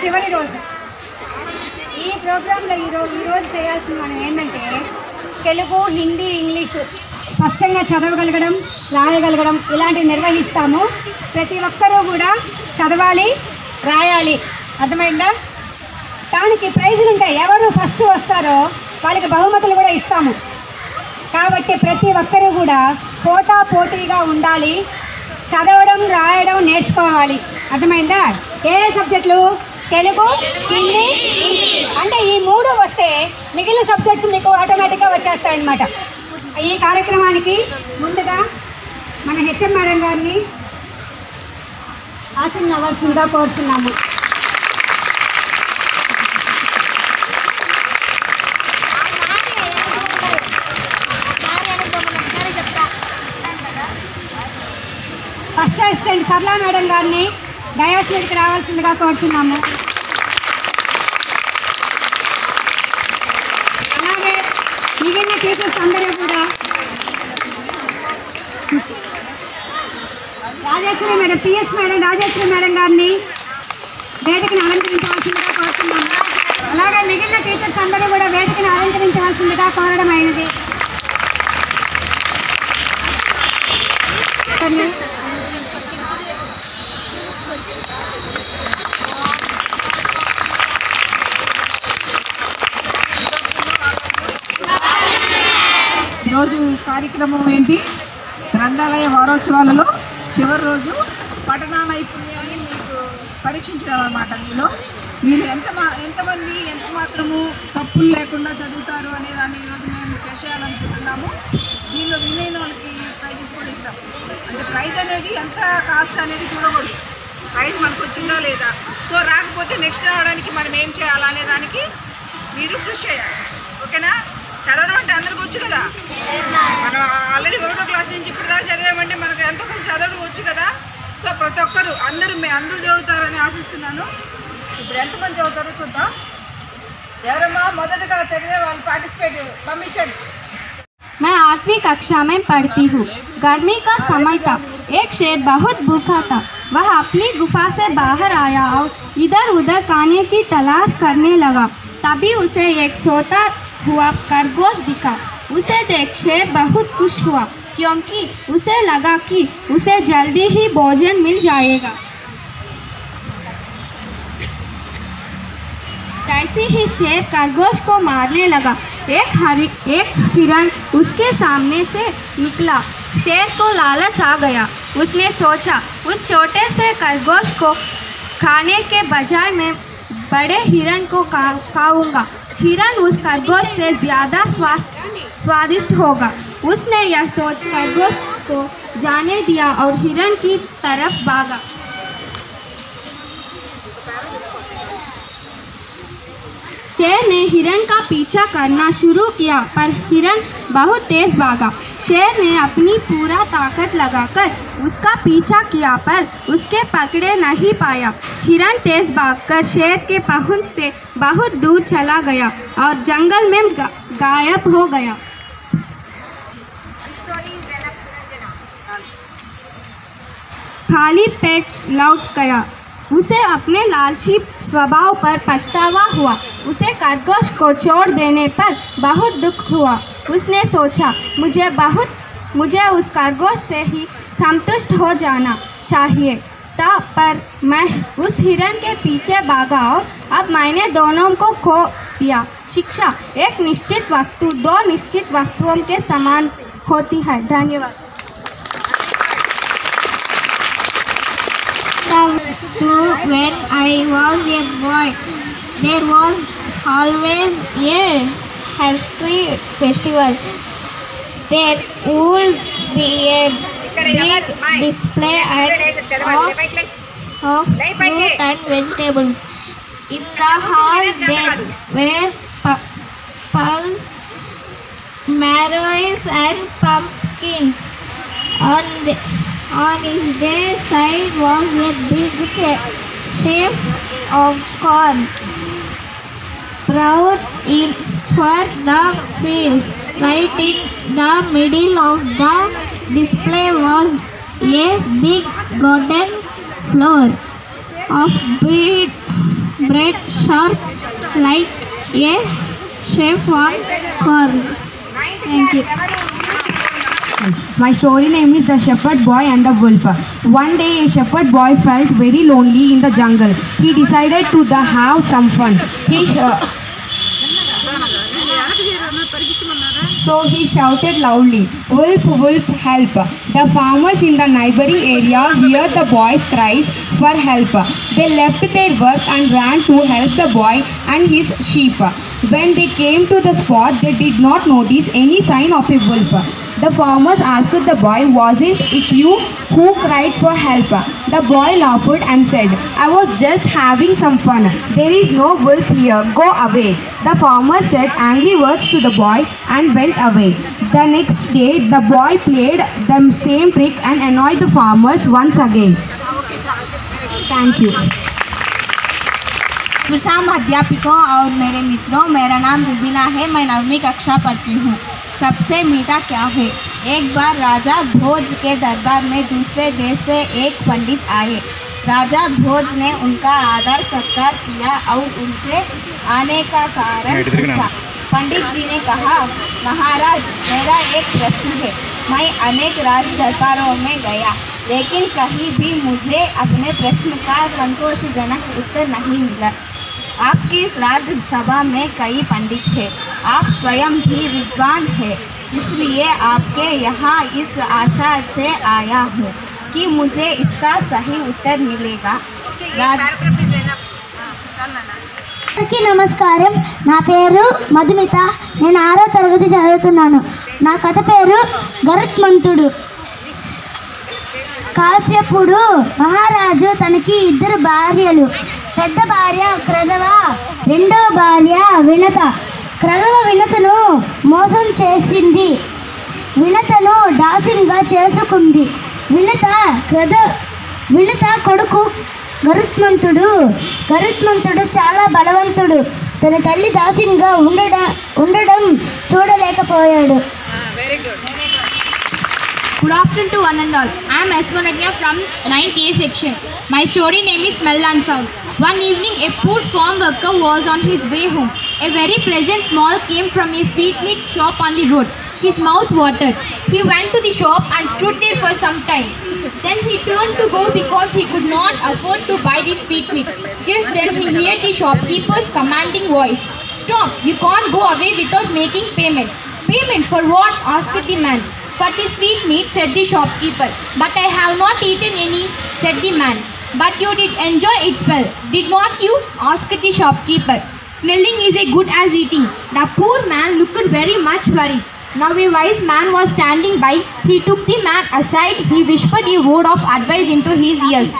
చివరి రోజు. ఈ ప్రోగ్రాంలో ఈరోజు చేయాల్సిన మనం ఏంటంటే తెలుగు, హిందీ, ఇంగ్లీషు స్పష్టంగా చదవగలగడం, రాయగలగడం ఇలాంటివి నిర్వహిస్తాము. ప్రతి ఒక్కరూ కూడా చదవాలి, రాయాలి. అర్థమైందా? దానికి ప్రైజులు ఉంటాయి. ఎవరు ఫస్ట్ వస్తారో వాళ్ళకి బహుమతులు కూడా ఇస్తాము. కాబట్టి ప్రతి ఒక్కరూ కూడా పోటీగా ఉండాలి. చదవడం, రాయడం నేర్చుకోవాలి. అర్థమైందా? ఏ సబ్జెక్టులు? తెలుగు, హిందీ, ఇంగ్లీష్. అంటే ఈ 3 వస్తే మిగిలిన సబ్జెక్ట్స్ మీకు ఆటోమేటిక్గా వచ్చేస్తాయి అన్నమాట. ఈ కార్యక్రమానికి ముందుగా మన హెచ్ఎం మేడం గారిని ఆశీర్వదించవలసిందిగా కోరుచున్నాము. ఫస్ట్ అసిస్టెంట్ సరళా మేడం గారిని డయాస్ మీదకి రావాల్సిందిగా కోరుచున్నాము. అలాగే మిగిలిన టీచర్స్ అందరూ కూడా Rajeshwari madam, PS madam, Rajeshwari madam గారిని వేదికను అలంకరించవలసిందిగా కోరుతున్నాము. అలాగే మిగిలిన టీచర్స్ అందరూ కూడా వేదికను అలంకరించవలసిందిగా కోరడం అయినది. ఈరోజు కార్యక్రమం ఏంటి? గ్రంథాలయ వారోత్సవాలలో చివరి రోజు పఠనా నైపుణ్యాన్ని మీకు పరీక్షించడం అన్నమాట. మీరు ఎంతమంది ఎంత మాత్రము తప్పులు లేకుండా చదువుతారు అనే దాన్ని ఈరోజు మేము టెస్ట్ చేయాలనుకుంటున్నాము. దీనిలో వినైన వాళ్ళకి ప్రైజెస్ కూడా ఇస్తాం. అంటే ప్రైజ్ అనేది ఎంత కాస్ట్ అనేది చూడకూడదు, ప్రైజ్ మనకు వచ్చిందా లేదా. సో రాకపోతే నెక్స్ట్ రావడానికి మనం ఏం చేయాలా అనే దానికి మీరు కృషి చేయాలి. ఓకేనా? చదవడం అంటే అందరికి వచ్చు కదా. మనం ఆల్రెడీ 1వ క్లాస్ నుంచి ఇప్పుడు దాకా చదివామంటే మనకు ఎంతో కొంచెం చదవడం వచ్చు కదా. సో ప్రతి ఒక్కరు అందరూ చదువుతారని ఆశిస్తున్నాను. ఇప్పుడు ఎంతమంది చదువుతారో చూద్దాం. ఎవరమ్మా మొదటగా చదివే వాళ్ళు పార్టిసిపేట్ పర్మిషన్. मैं 8वीं कक्षा में पढ़ती हूँ। गर्मी का समय था। एक शेर बहुत भूखा था। वह अपनी गुफा से बाहर आया और इधर उधर खाने की तलाश करने लगा। तभी उसे एक सोता हुआ खरगोश दिखा। उसे देख शेर बहुत खुश हुआ क्योंकि उसे लगा कि उसे जल्दी ही भोजन मिल जाएगा। जैसे ही शेर खरगोश को मारने लगा, एक हिरण उसके सामने से निकला। शेर को लालच आ गया। उसने सोचा उस छोटे से खरगोश को खाने के बजाय मैं बड़े हिरण को खाऊंगा। हिरण उस खरगोश से ज़्यादा स्वादिष्ट होगा। उसने यह सोच खरगोश को जाने दिया और हिरण की तरफ भागा। शेर ने हिरण का पीछा करना शुरू किया पर हिरण बहुत तेज भागा। शेर ने अपनी पूरा ताकत लगाकर उसका पीछा किया पर उसके पकड़े नहीं पाया। हिरण तेज भागकर शेर के पहुंच से बहुत दूर चला गया और जंगल में गायब हो गया। खाली पेट लौट गया। उसे अपने लालची स्वभाव पर पछतावा हुआ। उसे खरगोश को छोड़ देने पर बहुत दुख हुआ। उसने सोचा मुझे उस खरगोश से ही संतुष्ट हो जाना चाहिए था, पर मैं उस हिरण के पीछे भागा और अब मैंने दोनों को खो दिया। शिक्षा एक निश्चित वस्तु 2 निश्चित वस्तुओं के समान होती है। धन्यवाद। When I was a boy, there was always a history festival. There would be a big display of fruit and vegetables. In the hall there were pearls, marrows and pumpkins. On their side was a big sheaf of corn, plowed in for the fields. Right in the middle of the display was a big golden floor of bread sharp like a chef on corn. Thank you. My story name is The Shepherd Boy and the Wolf. One day a shepherd boy felt very lonely in the jungle. He decided to have some fun. So he shouted loudly, "Wolf, wolf, help." The farmers in the neighboring area heard the boy's cries for help. They left their work and ran to help the boy and his sheep. When they came to the spot, they did not notice any sign of a wolf. The farmers asked the boy, "Wasn't it you who cried for help?" The boy laughed and said, "I was just having some fun. There is no wolf here. Go away." The farmer said angry words to the boy and went away. The next day, the boy played the same trick and annoyed the farmers once again. Thank you. खुशाम अध्यापकों और मेरे मित्रों, मेरा नाम रुबीना है। मैं 9वीं कक्षा पढ़ती हूँ। सबसे मीठा क्या है? एक बार राजा भोज के दरबार में दूसरे देश से एक पंडित आए। राजा भोज ने उनका आदर सत्कार किया और उनसे आने का कारण पूछा। पंडित जी ने कहा, महाराज, मेरा एक प्रश्न है। मैं अनेक राज दरबारों में गया, लेकिन कहीं भी मुझे अपने प्रश्न का संतोषजनक उत्तर नहीं मिला। आपकी इस राज्यसभा में कई पंडित हैं, आप स्वयं भी विद्वान हैं, इसलिए आपके यहाँ इस आशा से आया हूँ कि मुझे इसका सही उत्तर मिलेगा। అందరికీ నమస్కారం. నా పేరు మధుమిత. నేను 6వ తరగతి చదువుతున్నాను. నా కథ పేరు గరుత్మంతుడు. కాశ్యపుడు మహారాజు తనకి 2 భార్యలు. పెద్ద భార్య క్రదవ, రెండవ భార్య వినత. క్రదవ వినతను మోసం చేసింది. వినతను దాసినిగా చేసుకుంది. వినత కొడుకు గరుత్మంతుడు చాలా బలవంతుడు. తన తల్లి దాసినిగా ఉండడం చూడలేకపోయాడు. Good afternoon to one and all. I am Esmonagna from 9th A section. My story name is Smell and Sound. One evening, a poor farm worker was on his way home. A very pleasant smell came from a sweetmeat shop on the road. His mouth watered. He went to the shop and stood there for some time. Then he turned to go because he could not afford to buy the sweetmeat. Just then he heard the shopkeeper's commanding voice. "Stop! You can't go away without making payment." "Payment for what?" asked the man. "For the sweetmeat," said the shopkeeper. "But I have not eaten any," said the man. "But you did enjoy its smell, did not you?" asked the shopkeeper. "Smelling is as good as eating." The poor man looked very much worried. Now a wise man was standing by. He took the man aside. He whispered a word of advice into his ears.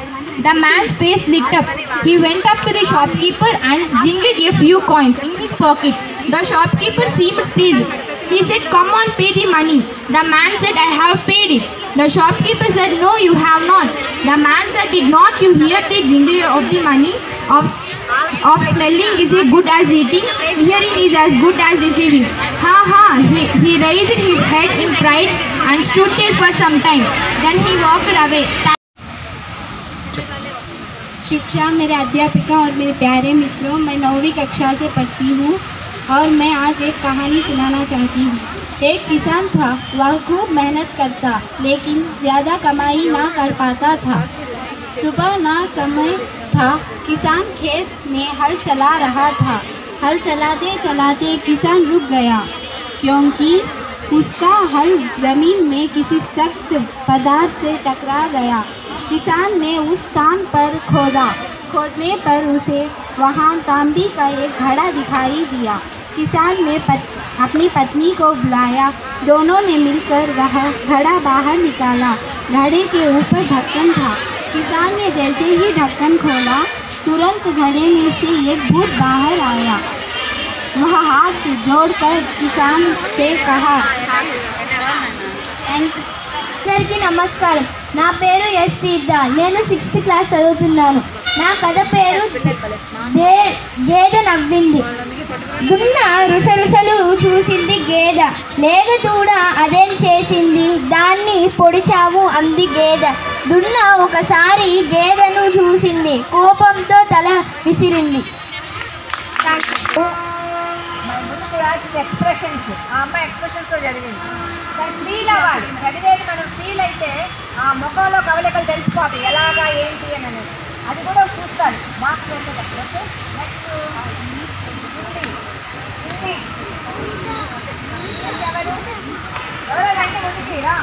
The man's face lit up. He went up to the shopkeeper and jingled a few coins in his pocket. The shopkeeper seemed pleased. He said, "Come on, pay the money." The man said, "I have paid it." The shopkeeper said, "No, you have not." The man said, "Did not you hear the jingle of the money? Of smelling is as good as eating, hearing is as good as receiving." Ha ha! He raised his head in pride and stood there for some time. Then he walked away. शिक्षा मेरे अध्यापिका और मेरे प्यारे मित्रों, मैं 9वीं कक्षा से पढ़ती हूँ और मैं आज एक कहानी सुनाना चाहती हूँ। एक किसान था। वह खूब मेहनत करता, लेकिन ज़्यादा कमाई ना कर पाता था। सुबह ना समय था, किसान खेत में हल चला रहा था। हल चलाते चलाते किसान रुक गया, क्योंकि उसका हल ज़मीन में किसी सख्त पदार्थ से टकरा गया। किसान ने उस स्थान पर खोदने पर उसे वहाँ तांबे का एक घड़ा दिखाई दिया। किसान ने अपनी पत्नी को बुलाया। दोनों ने मिलकर वह घड़ा बाहर निकाला। घड़े के ऊपर ढक्कन था। किसान ने जैसे ही ढक्कन खोला, तुरंत घड़े में से एक भूत बाहर आया। वह हाथ जोड़कर किसान से कहा, అందరికీ నమస్కారం. నా పేరు ఎస్ సిద్ధార్. నేను 6th క్లాస్ చదువుతున్నాను. నా కథ పేరు గేదె నవ్వింది. దున్న రుసరుసలు చూసింది గేదె. లేగ దూడ అదేం చేసింది, దాన్ని పొడిచావు అంది గేదె. దున్న ఒకసారి గేదెను చూసింది. కోపంతో తల విసిరింది. ఎక్స్ప్రెషన్స్ ఆ అమ్మాయి ఎక్స్ప్రెషన్స్లో చదివింది. సరే ఫీల్ అవ్వాలి, చదివేది మనం ఫీల్ అయితే ఆ ముఖంలో కవలికలు తెలిసిపోతాయి ఎలాగా ఏంటి అని అనేది. అది కూడా చూస్తారు మార్క్స్ వేసేటప్పుడు. Okay, next English. ఎవరో రండి ముందుకి రా.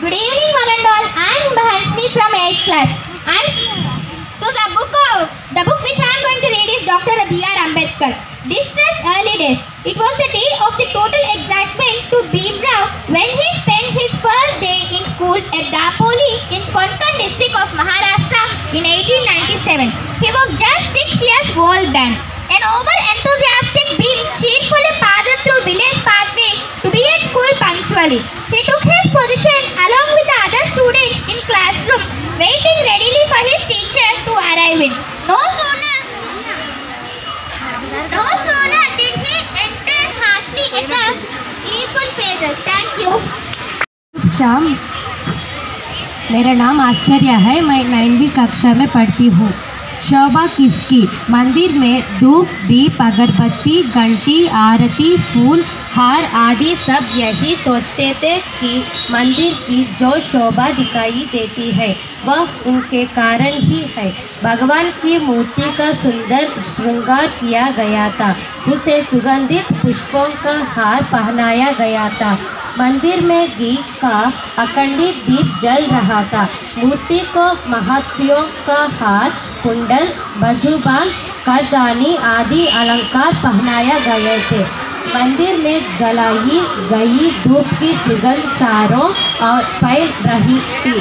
Good evening, one and all. I am Bahansni from 8th class. So the book which I am going to read is Dr. B.R. Ambedkar. Distressed early days. It was the day of the total excitement to Bhimrao when he spent his first day in school at Dapoli in Konkan district of Maharashtra in 1897. He was just 6 years old then. An over-enthusiastic Bhim cheerfully passed through village pathway to be at school punctually. He took his position along with the other students in classroom, waiting readily for his teacher to arrive in. No sooner did he enter harshly at the gleeful faces. Thank you. शाम, मेरा नाम आश्चर्य है। मैं 9वीं कक्षा में पढ़ती हूँ। शोभा किसकी? मंदिर में धूप, दीप, अगरबत्ती, घंटी, आरती, फूल, हार आदि सब यही सोचते थे कि मंदिर की जो शोभा दिखाई देती है वह उनके कारण ही है। भगवान की मूर्ति का सुंदर श्रृंगार किया गया था। उसे सुगंधित पुष्पों का हार पहनाया गया था। मंदिर में घी का अखंडित दीप जल रहा था। मूर्ति को महात्यों का हार, कुंडल, बाजूबंद, करदानी आदि अलंकार पहनाया गए थे। मंदिर में जलाई गई धूप की सुगंध चारों ओर फैल रही थी।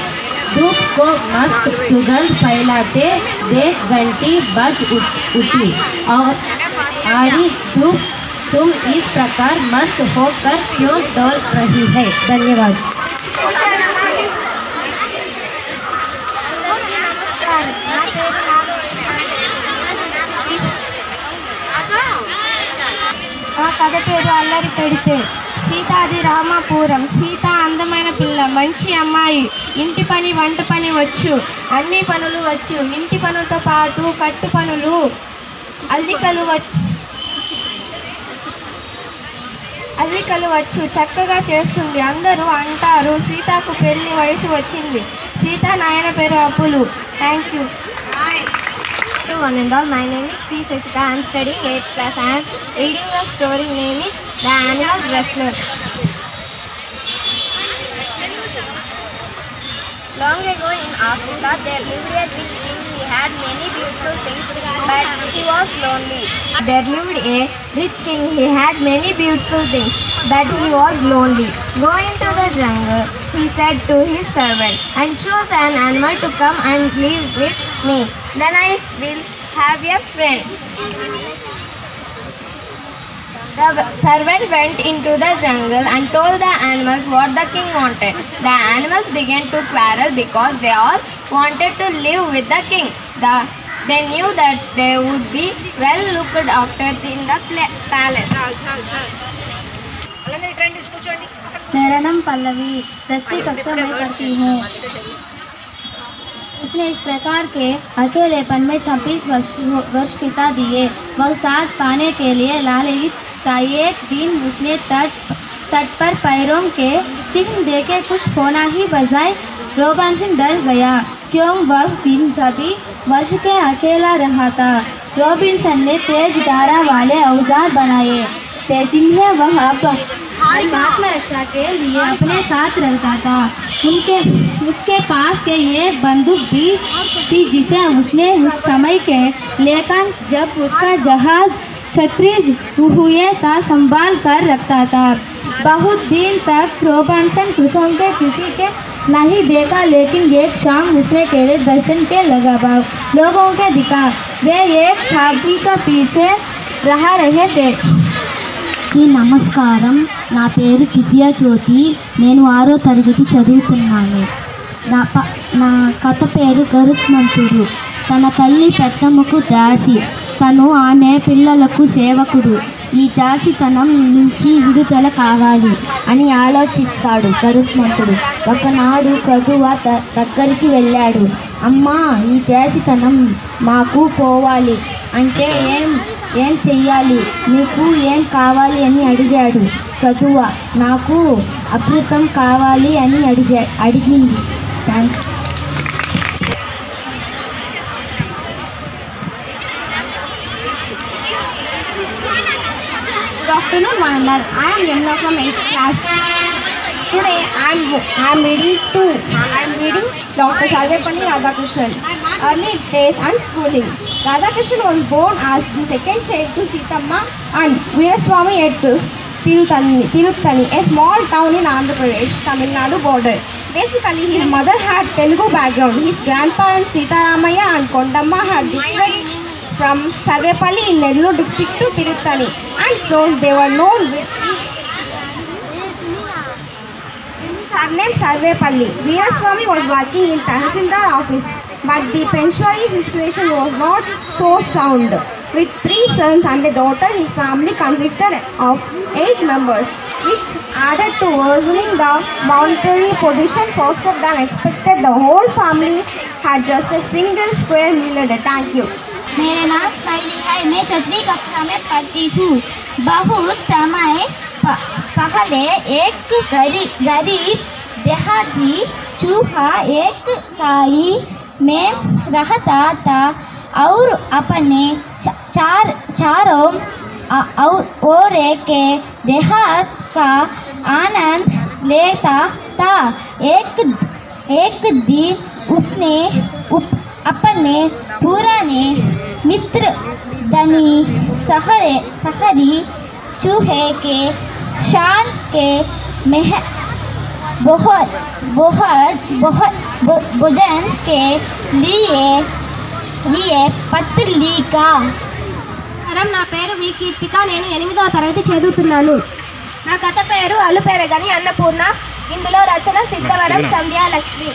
धूप को मस्त सुगंध फैलाते देख घंटी बज उठी और आरी धूप तुम इस प्रकार मस्त होकर क्यों डोल रही है? धन्यवाद। ఆ కథ పేరు అల్లరి పెడితే. సీతాది రామాపురం. సీత అందమైన పిల్ల, మంచి అమ్మాయి. ఇంటి పని, వంట పని వచ్చు, అన్ని పనులు వచ్చు. ఇంటి పనులతో పాటు కట్టు పనులు, అల్లికలు వచ్చు, చక్కగా చేస్తుంది. అందరూ అంటారు సీతకు పెళ్లి వయసు వచ్చింది. సీత నాయన పేరు అప్పులు. Thank you. One and all, my name is P. Sasika. I am studying 8th class. I am reading the story name is The Animal Wrestlers. Long ago in Africa, there lived a rich king. He had many beautiful things, but he was lonely. There lived a rich king. He had many beautiful things, but he was lonely. Go into the jungle, he said to his servant, and choose an animal to come and live with me. Then I will have a friend. The servant went into the jungle and told the animals what the king wanted. The animals began to quarrel because they all wanted to live with the king. They knew that they would be well looked after in the palace. मेरा नाम पल्लवी, 10वीं कक्षा में पढ़ती हूँ। उसने इस प्रकार के अकेलेपन में 26 वर्ष बिता दिए। वह साथ पाने के लिए लालयित था। एक दिन उसने तट पर पैरों के चिन्ह देखे कुछ होना ही बजाय रॉबिन्सन डर गया, क्यों वह दिन सभी वर्ष के अकेला रहा था। रॉबिन्सन ने तेज धारा वाले औजार बनाए थे जिन्हें वह आत्मरक्षा के लिए अपने साथ रखता था। उसके पास के एक बंदूक भी थी जिसे उसने उस समय के लेखन जब उसका जहाज क्षत्रिय हुए था संभाल कर रखता था। बहुत दिन तक रॉबिन्सन कृषकों के किसी के नहीं देखा, लेकिन एक शाम उसने केले दर्जन के लगाभाव लोगों के दिखा। वे एक ठाकुर के पीछे रहे थे। నమస్కారం, నా పేరు దివ్య జ్యోతి. నేను 6వ తరగతి చదువుతున్నాను. నా కథ పేరు గరుత్మంతుడు. తన తల్లి పెద్దమ్మకు దాసి. తను ఆమె పిల్లలకు సేవకుడు. ఈ దాసితనం నుంచి విడుదల కావాలి అని ఆలోచిస్తాడు గరుత్మంతుడు. ఒకనాడు క్రతువ దగ్గరికి వెళ్ళాడు. అమ్మా, ఈ దాసితనం మాకు పోవాలి అంటే ఏం చెయ్యాలి, నీకు ఏం కావాలి అని అడిగాడు క్రతువ. నాకు అమృతం కావాలి అని అడిగింది. Good afternoon, my name. I am Yamuna from 8th class. Today I am reading Dr. Sarvepalli Radhakrishnan. Early days and schooling. Radhakrishnan was born as the second child to Sithamma and Veeraswamy at Tiruttani, a small town in Andhra Pradesh, Tamil Nadu border. Basically, his mother had Telugu background. His grandparents Sitaramaya and Kondamma had different from Sarvepalli in Nellore district to Tiruttani, and so they were known with surname Sarvepalli. Veeraswamy was working in Tahsildar office, but the pensionary situation was not so sound. With 3 sons and a daughter, his family consisted of 8 members, which added to worsening the monetary position faster than expected. The whole family had just a single square meal a day. Thank you. मेरा नाम smiley है। मैं 6वीं कक्षा में पढ़ती हूँ। बहुत समय पहले एक गरीब देहाती चूहा एक खाई में रहता था और अपने चारों ओर के देहात का आनंद लेता था। एक दिन उसने अपने पुराने मित्र धनी सहरी चूहे के शान के बहुत भोजन के लिए पत्र लिखा। నా పేరు వి కీర్తిక. నేను 8వ తరగతి చదువుతున్నాను. నా కథ పేరు అలుపెరగని అన్నపూర్ణ. ఇందులో రచన సిద్ధవరం సంధ్యాలక్ష్మి.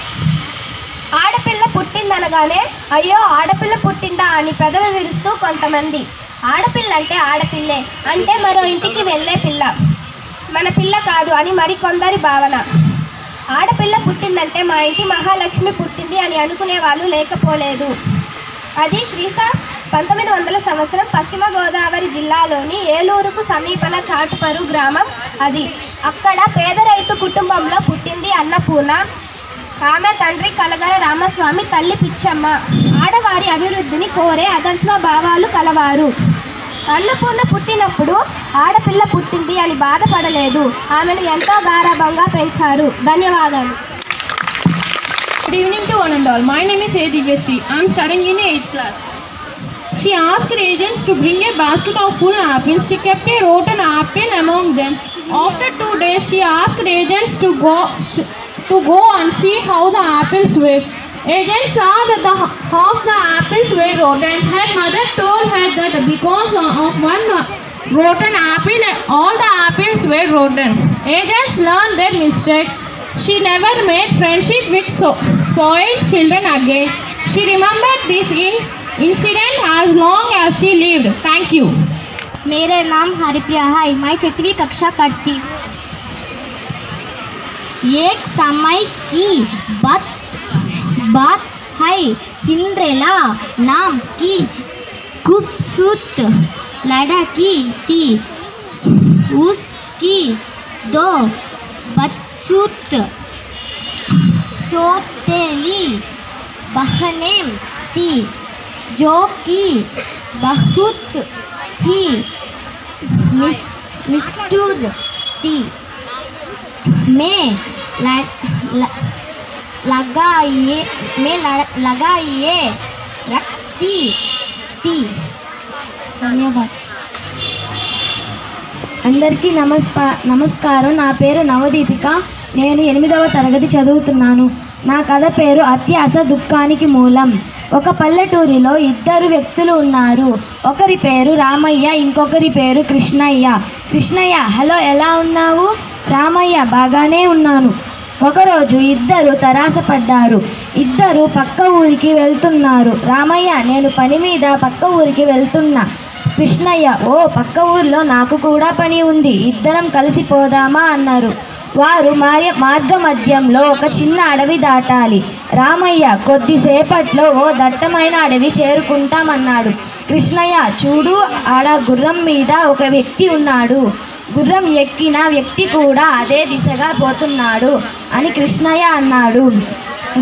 ఆడపిల్ల పుట్టిందనగానే అయ్యో ఆడపిల్ల పుట్టిందా అని పెదవి విరుస్తూ కొంతమంది. ఆడపిల్ల అంటే ఆడపిల్లే, అంటే మరో ఇంటికి వెళ్ళే పిల్ల, మన పిల్ల కాదు అని మరికొందరి భావన. ఆడపిల్ల పుట్టిందంటే మా ఇంటి మహాలక్ష్మి పుట్టింది అని అనుకునే వాళ్ళు లేకపోలేదు. అది క్రీస్తు 1900 సంవత్సరం పశ్చిమ గోదావరి జిల్లాలోని ఏలూరుకు సమీపన చాటుపరు గ్రామం అది. అక్కడ పేద రైతు కుటుంబంలో పుట్టింది అన్నపూర్ణ. ఆమె తండ్రి కలగల రామస్వామి, తల్లి పిచ్చమ్మ. ఆడవారి అభివృద్ధిని కోరే అదర్శన భావాలు కలవారు. అన్నపూర్ణ పుట్టినప్పుడు ఆడపిల్ల పుట్టింది అని బాధపడలేదు. ఆమెను ఎంతో గారాబంగా పెంచారు. ధన్యవాదాలు. Good evening to one and all. My name is A. Divyasri. I am studying in 8th class. She asked agents to bring a basket of full apples. She kept a rotten apple among them. After 2 days, she asked agents to go and see how the apples were. Agents saw that half the apples were rotten. Her mother told her that because of one rotten apple, all the apples were rotten. Agents learned their mistake. She never made friendship with spoiled children again. She remembered this incident as long as she lived. Thank you. मेरा नाम हरिप्रिया है। मैं 6वीं कक्षा पढ़ती हूँ। एक समय की बात है। सिंड्रेला नाम की खूबसूरत लड़की थी। उसकी 2 बदसूरत सौतेली बहनें थी जो कि बहुत ही निष्ठुर थी। मैं लगाए रखती थी। धन्यवाद। అందరికీ నమస్కారం. నా పేరు నవదీపిక. నేను 8వ తరగతి చదువుతున్నాను. నా కథ పేరు అత్యాశ దుఃఖానికి మూలం. ఒక పల్లెటూరిలో 2 వ్యక్తులు ఉన్నారు. ఒకరి పేరు రామయ్య, ఇంకొకరి పేరు కృష్ణయ్య. కృష్ణయ్య, హలో, ఎలా ఉన్నావు? రామయ్య, బాగానే ఉన్నాను. ఒకరోజు ఇద్దరు తరాసపడ్డారు. ఇద్దరు పక్క ఊరికి వెళ్తున్నారు. రామయ్య, నేను పని మీద పక్క ఊరికి వెళ్తున్నా. కృష్ణయ్య, ఓ, పక్క ఊర్లో నాకు కూడా పని ఉంది, ఇద్దరం కలిసిపోదామా అన్నారు. వారు మార్గ మధ్యంలో ఒక చిన్న అడవి దాటాలి. రామయ్య, కొద్దిసేపట్లో ఓ దట్టమైన అడవి చేరుకుంటామన్నాడు. కృష్ణయ్య, చూడు, ఆడ గుర్రం మీద ఒక వ్యక్తి ఉన్నాడు. గుర్రం ఎక్కిన వ్యక్తి కూడా అదే దిశగా పోతున్నాడు అని కృష్ణయ్య అన్నాడు.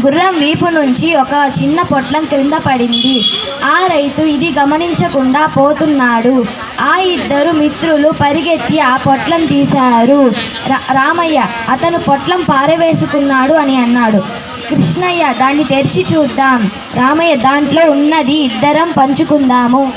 గుర్రం వీపు నుంచి ఒక చిన్న పొట్లం క్రింద పడింది. ఆ రైతు ఇది గమనించకుండా పోతున్నాడు. ఆ ఇద్దరు మిత్రులు పరిగెత్తి ఆ పొట్లం తీశారు. రామయ్య, అతను పొట్లం పారవేసుకున్నాడు అని అన్నాడు. కృష్ణయ్య, దాన్ని తెరిచి చూద్దాం. రామయ్య, దాంట్లో ఉన్నది ఇద్దరం పంచుకుందాము.